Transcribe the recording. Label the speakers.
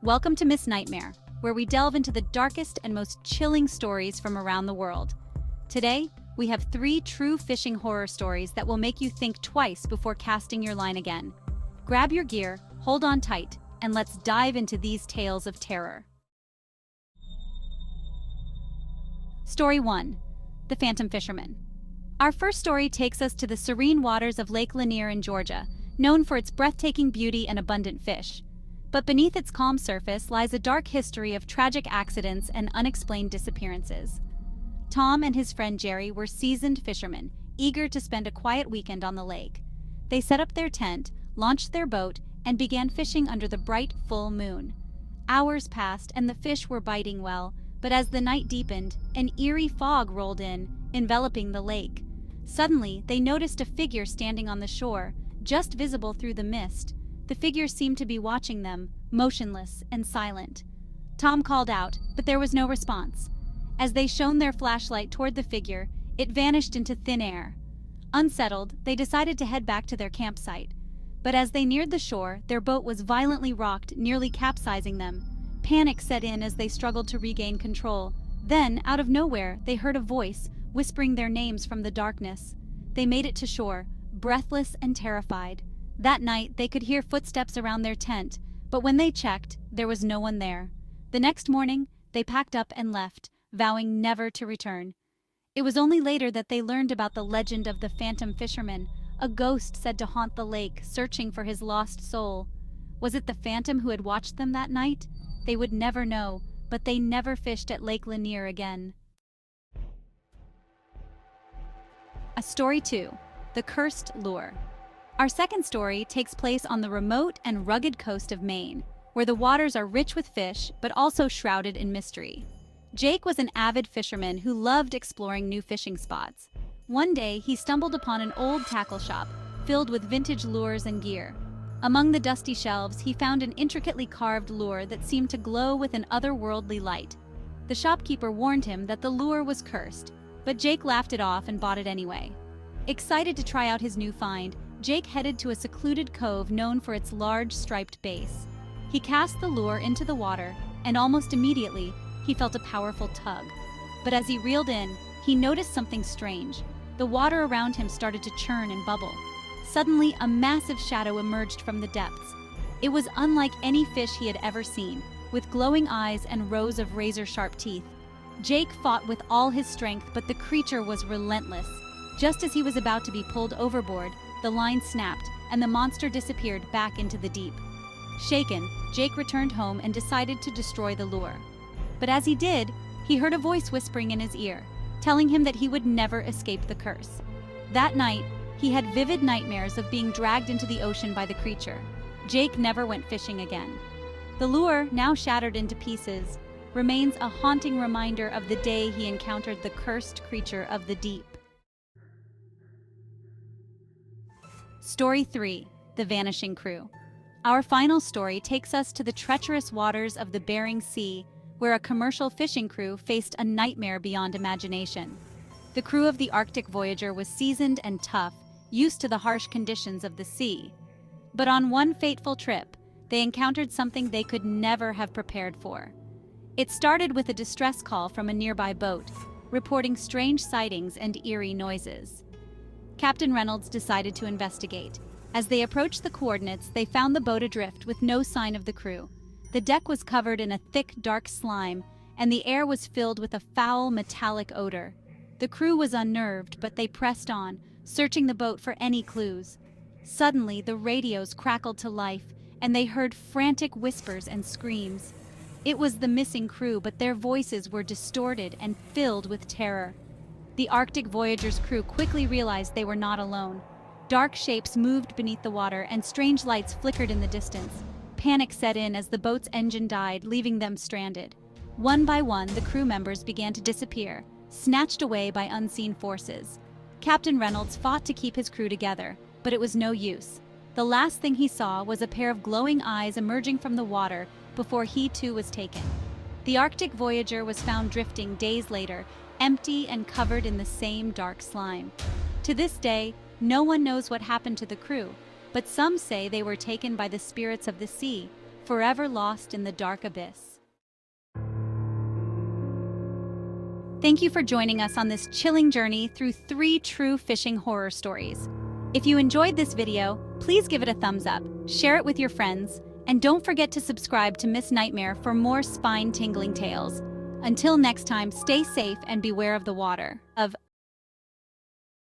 Speaker 1: Welcome to Miss Nightmare, where we delve into the darkest and most chilling stories from around the world. Today, we have 3 true fishing horror stories that will make you think twice before casting your line again. Grab your gear, hold on tight, and let's dive into these tales of terror. Story 1. The Phantom Fisherman. Our first story takes us to the serene waters of Lake Lanier in Georgia, known for its breathtaking beauty and abundant fish. But beneath its calm surface lies a dark history of tragic accidents and unexplained disappearances. Tom and his friend Jerry were seasoned fishermen, eager to spend a quiet weekend on the lake. They set up their tent, launched their boat, and began fishing under the bright, full moon. Hours passed and the fish were biting well, but as the night deepened, an eerie fog rolled in, enveloping the lake. Suddenly, they noticed a figure standing on the shore, just visible through the mist. The figure seemed to be watching them, motionless and silent. Tom called out, but there was no response. As they shone their flashlight toward the figure, it vanished into thin air. Unsettled, they decided to head back to their campsite. But as they neared the shore, their boat was violently rocked, nearly capsizing them. Panic set in as they struggled to regain control. Then, out of nowhere, they heard a voice, whispering their names from the darkness. They made it to shore, breathless and terrified. That night, they could hear footsteps around their tent, but when they checked, there was no one there. The next morning, they packed up and left, vowing never to return. It was only later that they learned about the legend of the Phantom Fisherman, a ghost said to haunt the lake, searching for his lost soul. Was it the phantom who had watched them that night? They would never know, but they never fished at Lake Lanier again. Story 2. The Cursed Lure. Our second story takes place on the remote and rugged coast of Maine, where the waters are rich with fish, but also shrouded in mystery. Jake was an avid fisherman who loved exploring new fishing spots. One day, he stumbled upon an old tackle shop, filled with vintage lures and gear. Among the dusty shelves, he found an intricately carved lure that seemed to glow with an otherworldly light. The shopkeeper warned him that the lure was cursed, but Jake laughed it off and bought it anyway. Excited to try out his new find, Jake headed to a secluded cove known for its large striped base. He cast the lure into the water, and almost immediately, he felt a powerful tug. But as he reeled in, he noticed something strange. The water around him started to churn and bubble. Suddenly, a massive shadow emerged from the depths. It was unlike any fish he had ever seen, with glowing eyes and rows of razor-sharp teeth. Jake fought with all his strength, but the creature was relentless. Just as he was about to be pulled overboard, the line snapped, and the monster disappeared back into the deep. Shaken, Jake returned home and decided to destroy the lure. But as he did, he heard a voice whispering in his ear, telling him that he would never escape the curse. That night, he had vivid nightmares of being dragged into the ocean by the creature. Jake never went fishing again. The lure, now shattered into pieces, remains a haunting reminder of the day he encountered the cursed creature of the deep. Story 3. The Vanishing Crew. Our final story takes us to the treacherous waters of the Bering Sea, where a commercial fishing crew faced a nightmare beyond imagination. The crew of the Arctic Voyager was seasoned and tough, used to the harsh conditions of the sea. But on one fateful trip, they encountered something they could never have prepared for. It started with a distress call from a nearby boat, reporting strange sightings and eerie noises. Captain Reynolds decided to investigate. As they approached the coordinates, they found the boat adrift with no sign of the crew. The deck was covered in a thick, dark slime, and the air was filled with a foul, metallic odor. The crew was unnerved, but they pressed on, searching the boat for any clues. Suddenly, the radios crackled to life, and they heard frantic whispers and screams. It was the missing crew, but their voices were distorted and filled with terror. The Arctic Voyager's crew quickly realized they were not alone. Dark shapes moved beneath the water, and strange lights flickered in the distance. Panic set in as the boat's engine died, leaving them stranded. One by one, the crew members began to disappear, snatched away by unseen forces. Captain Reynolds fought to keep his crew together, but it was no use. The last thing he saw was a pair of glowing eyes emerging from the water before he too was taken. The Arctic Voyager was found drifting days later, empty and covered in the same dark slime. To this day, no one knows what happened to the crew, but some say they were taken by the spirits of the sea, forever lost in the dark abyss. Thank you for joining us on this chilling journey through 3 true fishing horror stories. If you enjoyed this video, please give it a thumbs up, share it with your friends, and don't forget to subscribe to Miss Nightmare for more spine-tingling tales. Until next time, stay safe and beware of the water.